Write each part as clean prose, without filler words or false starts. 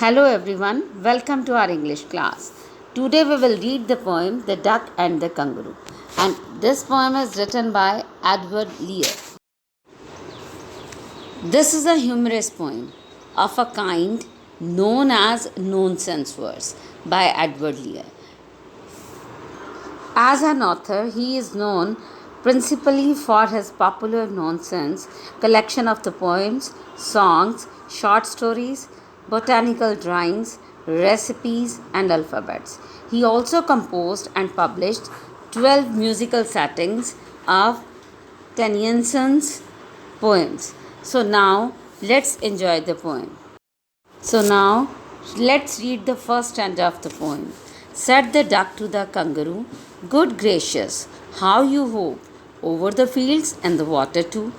Hello everyone, welcome to our English class. Today we will read the poem The Duck and the Kangaroo. And this poem is written by Edward Lear. This is a humorous poem of a kind known as nonsense verse by Edward Lear. As an author, he is known principally for his popular nonsense collection of the poems, songs, short stories, botanical drawings, recipes, and alphabets. He also composed and published 12 musical settings of Tennyson's poems. So now let's enjoy the poem. So now let's read the first stanza of the poem. Said the duck to the kangaroo, "Good gracious, how you hope over the fields and the water too,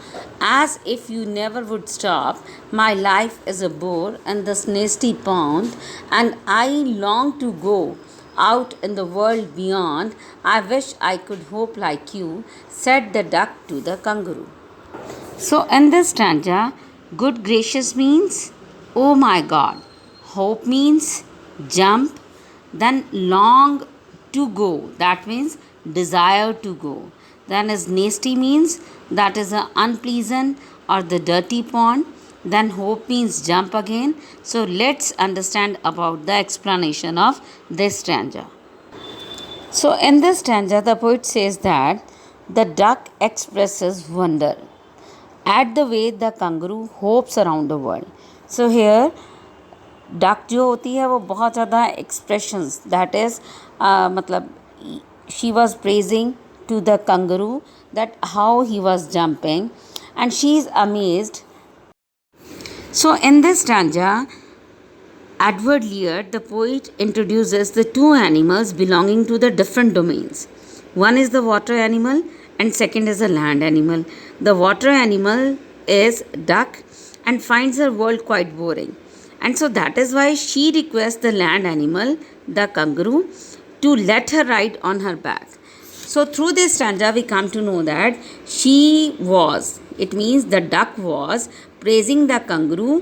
as if you never would stop. My life is a bore in this nasty pond, and I long to go out in the world beyond. I wish I could hope like you," said the duck to the kangaroo. So, in this stanza, good gracious means, oh my God. Hope means jump. Then long to go, that means desire to go. Then is nasty means that is a unpleasant or the dirty pond. Then hope means jump again. So let's understand about the explanation of this stanza. So in this stanza, the poet says that the duck expresses wonder at the way the kangaroo hops around the world. So here duck जो होती है वो बहुत ज़्यादा expressions that is मतलब she was praising to the kangaroo that how he was jumping and she is amazed. So in this stanza, Edward Lear, the poet, introduces the two animals belonging to the different domains. One is the water animal and second is the land animal. The water animal is duck and finds her world quite boring. And so that is why she requests the land animal, the kangaroo, to let her ride on her back. So through this stanza, we come to know that it means the duck was praising the kangaroo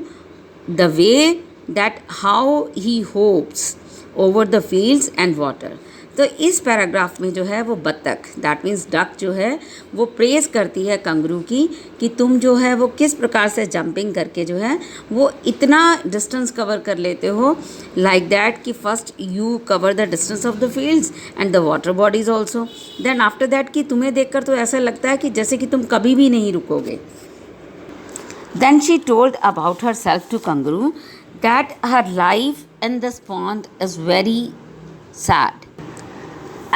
the way that how he hopes over the fields and water. तो इस paragraph में जो है वो बत्तख that means duck जो है वो प्रेज करती है कंगरू की कि तुम जो है वो किस प्रकार से जंपिंग करके जो है वो इतना डिस्टेंस कवर कर लेते हो लाइक दैट कि first you cover the distance of the fields and the water bodies also then after that कि तुम्हें देखकर तो ऐसा लगता है कि जैसे कि तुम कभी भी नहीं रुकोगे. Then she told about herself to kangaroo that her life in this pond is very sad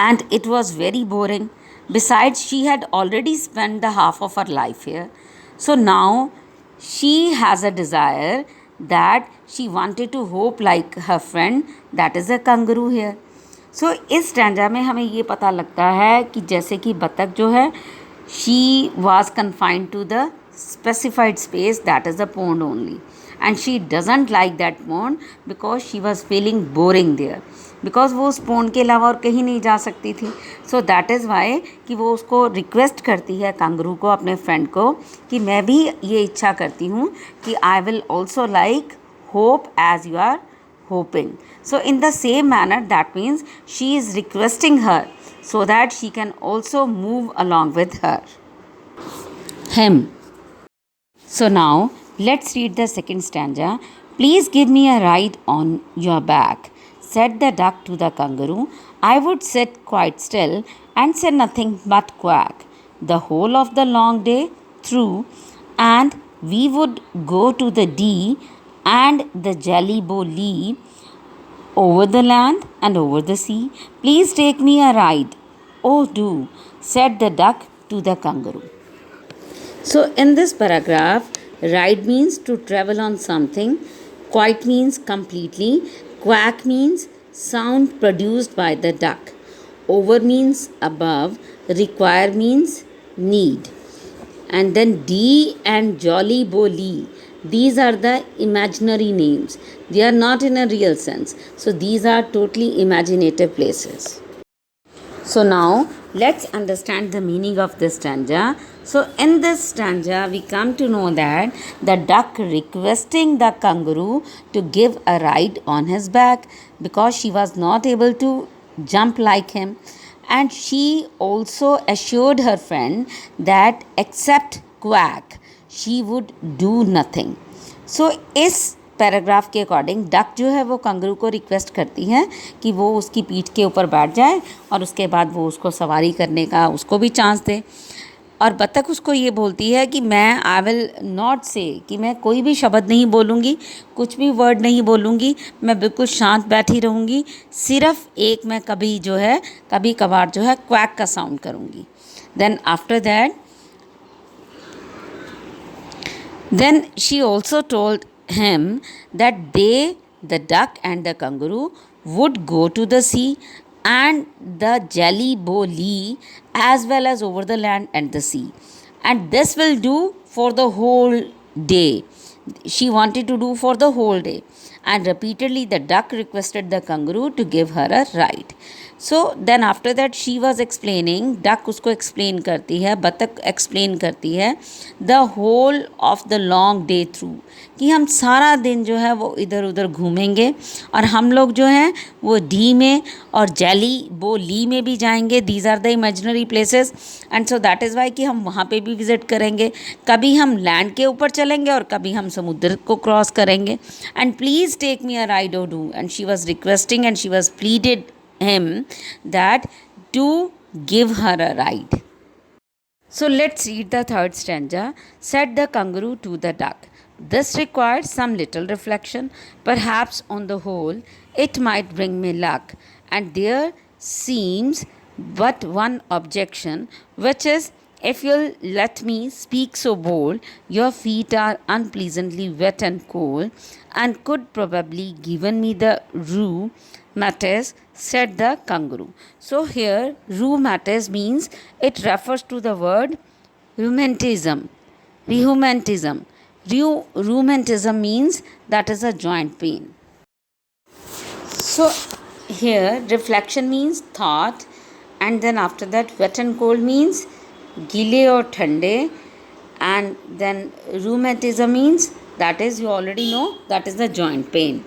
and it was very boring. Besides, she had already spent the half of her life here. So now she has a desire that she wanted to hope like her friend, that is a kangaroo here. So इस stanza में हमें ये पता लगता है कि जैसे कि बतख जो है she was confined to the specified space, that is the pond only, and she doesn't like that pond because she was feeling boring there, because वो उस pond के अलावा और कहीं नहीं जा सकती थी. So that is why कि वो उसको रिक्वेस्ट करती है कंगरू को, अपने फ्रेंड को, कि मैं भी ये इच्छा करती हूँ कि I will also like hope as you are hoping. So in the same manner, that means she is requesting her so that she can also move along with him. So now let's read the second stanza. Please give me a ride on your back, said the duck to the kangaroo. I would sit quite still and say nothing but quack the whole of the long day through, and we would go to the Dee and the Jelly-Bow Lee, over the land and over the sea. Please take me a ride. Oh, do, said the duck to the kangaroo. So in this paragraph, ride means to travel on something, quite means completely, quack means sound produced by the duck, over means above, require means need, and then Dee and Jolly-Bow Lee, these are the imaginary names. They are not in a real sense. So these are totally imaginative places. So now let's understand the meaning of this stanza. So, in this stanza, we come to know that the duck requesting the kangaroo to give a ride on his back because she was not able to jump like him, and she also assured her friend that except quack, she would do nothing. सो इस paragraph के according duck जो है वो कंगरू को request करती है कि वो उसकी पीठ के ऊपर बैठ जाए और उसके बाद वो उसको सवारी करने का उसको भी चांस दे। और बतख उसको ये बोलती है कि मैं आई विल नॉट से, कि मैं कोई भी शब्द नहीं बोलूँगी, कुछ भी वर्ड नहीं बोलूँगी, मैं बिल्कुल शांत बैठी रहूँगी, सिर्फ एक मैं कभी जो है कभी कभार जो है क्वैक का साउंड करूँगी। Then after that Then she also told him that they, the duck and the kangaroo, would go to the sea and the jelly boli as well as over the land and the sea. And this will do for the whole day. She wanted to do for the whole day. And repeatedly the duck requested the kangaroo to give her a ride. So then after that she was explaining, duck उसको explain करती है, बतख explain करती है the whole of the long day through, कि हम सारा दिन जो है वो इधर उधर घूमेंगे और हम लोग जो हैं वो डी में और जेली बो ली में भी जाएंगे। These are the imaginary places and so that is why कि हम वहाँ पे भी विज़िट करेंगे। कभी हम लैंड के ऊपर चलेंगे और कभी हम समुद्र को क्रॉस करेंगे। And please take me a ride oh do, and she was requesting and she was pleaded him that to give her a ride. So let's read the third stanza. Said the kangaroo to the duck. This requires some little reflection. Perhaps on the whole it might bring me luck. And there seems but one objection, which is, if you'll let me speak so bold, your feet are unpleasantly wet and cold, and could probably given me the rheumatis, said the kangaroo. So here rheumatis means it refers to the word rheumatism. Rheumatism. Rheumatism means that is a joint pain. So here reflection means thought, and then after that wet and cold means gile or thande, and then rheumatism means that is, you already know, that is the joint pain.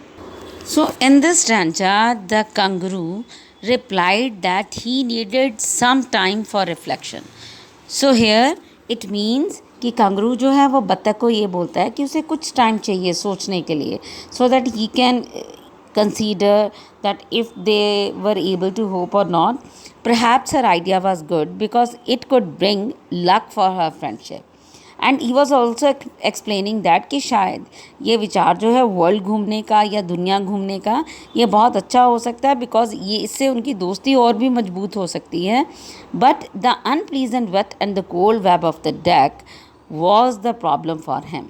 So in this stanza the kangaroo replied that he needed some time for reflection. So here it means कि कंगरू जो है वो बत्तख को ये बोलता है कि उसे कुछ टाइम चाहिए सोचने के लिए, so that he can consider that if they were able to hope or not. Perhaps her idea was good because it could bring luck for her friendship. And he was also explaining that कि शायद ये विचार जो है world घूमने का या दुनिया घूमने का ये बहुत अच्छा हो सकता है, बिकॉज ये इससे उनकी दोस्ती और भी मजबूत हो सकती है. But the unpleasant wet and the cold web of the duck was the problem for him.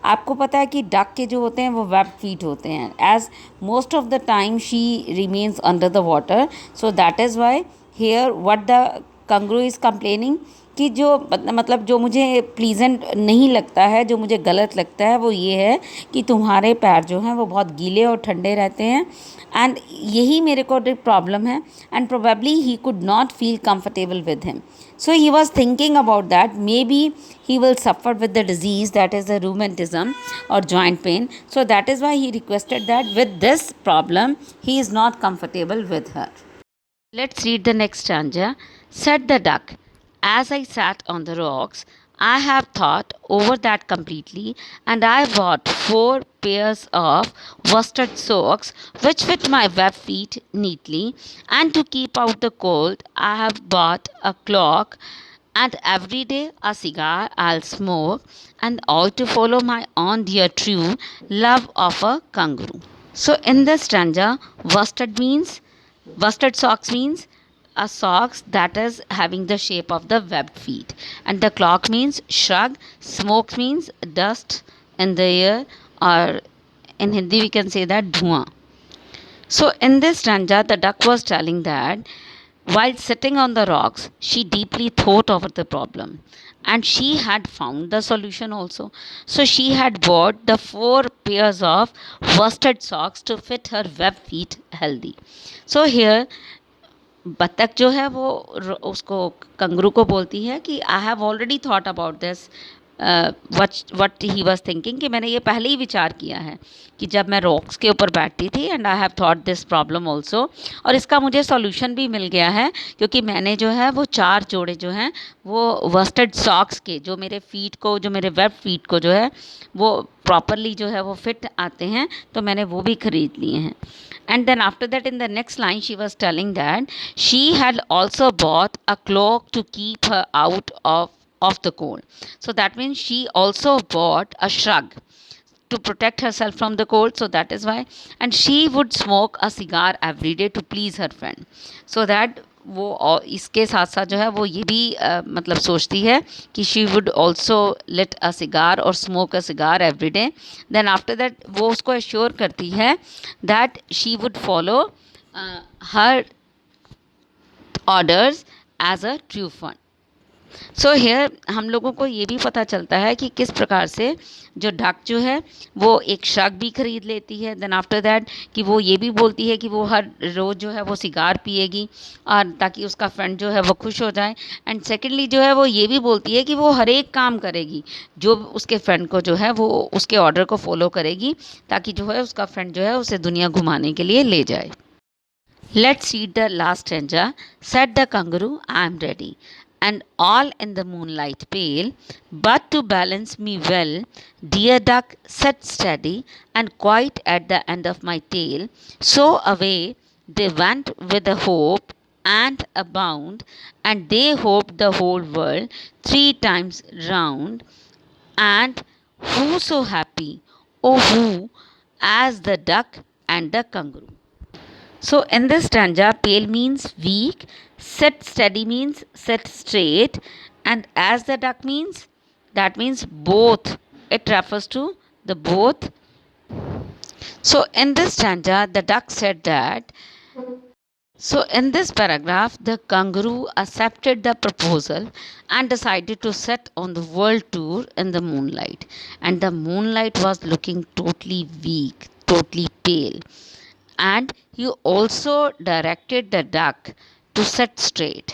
आपको पता है कि डक के जो होते हैं वो वेब फीट होते हैं, as most of the time she remains under the water. So that is why here what the kangaroo is complaining कि जो मतलब जो मुझे प्लीजेंट नहीं लगता है, जो मुझे गलत लगता है वो ये है कि तुम्हारे पैर जो हैं वो बहुत गीले और ठंडे रहते हैं, एंड यही मेरे को प्रॉब्लम है. And probably he could not feel comfortable with him. So he was thinking about that. Maybe he will suffer with the disease that is the rheumatism or joint pain. So that is why he requested that with this problem he is not comfortable with her. Let's read the next stanza. Said the duck, as I sat on the rocks, I have thought over that completely, and I bought 4 pairs of worsted socks which fit my web feet neatly, and to keep out the cold, I have bought a clock, and every day a cigar I'll smoke, and all to follow my own dear true love of a kangaroo. So in this stanza, worsted socks means a socks that is having the shape of the webbed feet, and the clock means shrug, smoke means dust in the air, or in Hindi we can say that dhua. So in this stanza the duck was telling that while sitting on the rocks she deeply thought over the problem, and she had found the solution also. So she had bought the 4 pairs of worsted socks to fit her web feet healthy. So here बत्तख जो है वो उसको कंगरू को बोलती है कि I have already thought about this, what he was thinking, कि मैंने ये पहले ही विचार किया है कि जब मैं रॉक्स के ऊपर बैठती थी, and I have thought this problem also, और इसका मुझे सॉल्यूशन भी मिल गया है, क्योंकि मैंने जो है वो 4 जोड़े जो हैं वो वर्स्टेड सॉक्स के, जो मेरे फीट को, जो मेरे वेब फीट को जो है वो प्रॉपरली जो है वो फिट आते हैं, तो मैंने वो भी खरीद लिए हैं. And then after that, in the next line, she was telling that she had also bought a cloak to keep her out of the cold. So that means she also bought a shrug to protect herself from the cold. So that is why. And she would smoke a cigar every day to please her friend. So that वो इसके साथ साथ जो है वो ये भी मतलब सोचती है कि she would also lit a cigar और smoke a cigar every day. Then after that वो उसको एश्योर करती है that she would follow her orders as a true fan. So here हम लोगों को ये भी पता चलता है कि किस प्रकार से जो डक जो है वो एक शग भी खरीद लेती है. देन आफ्टर दैट कि वो ये भी बोलती है कि वो हर रोज़ जो है वो सिगार पिएगी, और ताकि उसका फ्रेंड जो है वो खुश हो जाए. एंड सेकेंडली जो है वो ये भी बोलती है कि वो हर एक काम करेगी जो उसके फ्रेंड को जो है वो उसके ऑर्डर को फॉलो करेगी, ताकि जो है उसका फ्रेंड जो है उसे दुनिया घुमाने के लिए ले जाए. Let's read the last stanza. Said the kangaroo, I am ready, and all in the moonlight pale. But to balance me well, dear duck, sit steady, and quite at the end of my tail. So away they went with a hope and a bound, and they hoped the whole world 3 times round. And who so happy, oh who, as the duck and the kangaroo. So in this stanza, pale means weak, sit steady means sit straight, and as the duck means, that means both. It refers to the both. So in this stanza, the duck said that. So in this paragraph, the kangaroo accepted the proposal and decided to set on the world tour in the moonlight. And the moonlight was looking totally weak, totally pale. And he also directed the duck to sit straight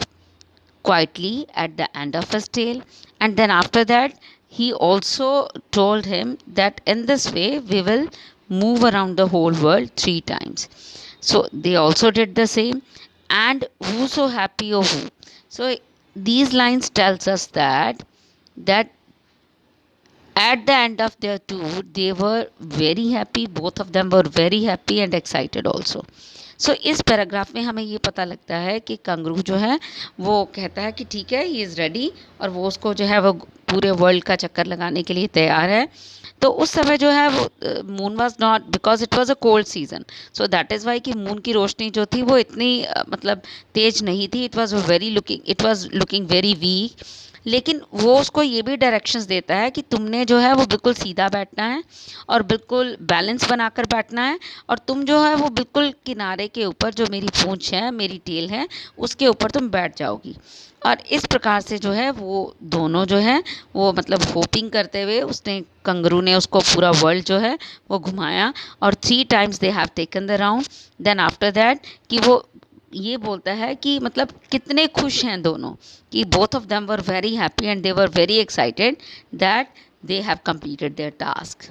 quietly at the end of his tail. And then after that, he also told him that in this way we will move around the whole world 3 times. So they also did the same. And who so happy or who? So these lines tells us that at the end of their tour they were very happy, both of them were very happy and excited also. सो इस paragraph में हमें ये पता लगता है कि कंगरू जो है वो कहता है कि ठीक है, ही इज़ रेडी, और वो उसको जो है वो पूरे वर्ल्ड का चक्कर लगाने के लिए तैयार है. तो उस समय जो है वो moon was not, because it was a cold season, so that is why कि मून की रोशनी जो थी वो इतनी मतलब तेज नहीं थी. It was looking very weak. लेकिन वो उसको ये भी डायरेक्शंस देता है कि तुमने जो है वो बिल्कुल सीधा बैठना है और बिल्कुल बैलेंस बनाकर बैठना है, और तुम जो है वो बिल्कुल किनारे के ऊपर, जो मेरी पूंछ है, मेरी टेल है, उसके ऊपर तुम बैठ जाओगी. और इस प्रकार से जो है वो दोनों जो है वो मतलब होपिंग करते हुए उसने, कंगरू ने उसको पूरा वर्ल्ड जो है वो घुमाया, और 3 times they have taken the round. Then after that कि वो ये बोलता है कि मतलब कितने खुश हैं दोनों, कि both of them were very happy and they were very excited that they have completed their task.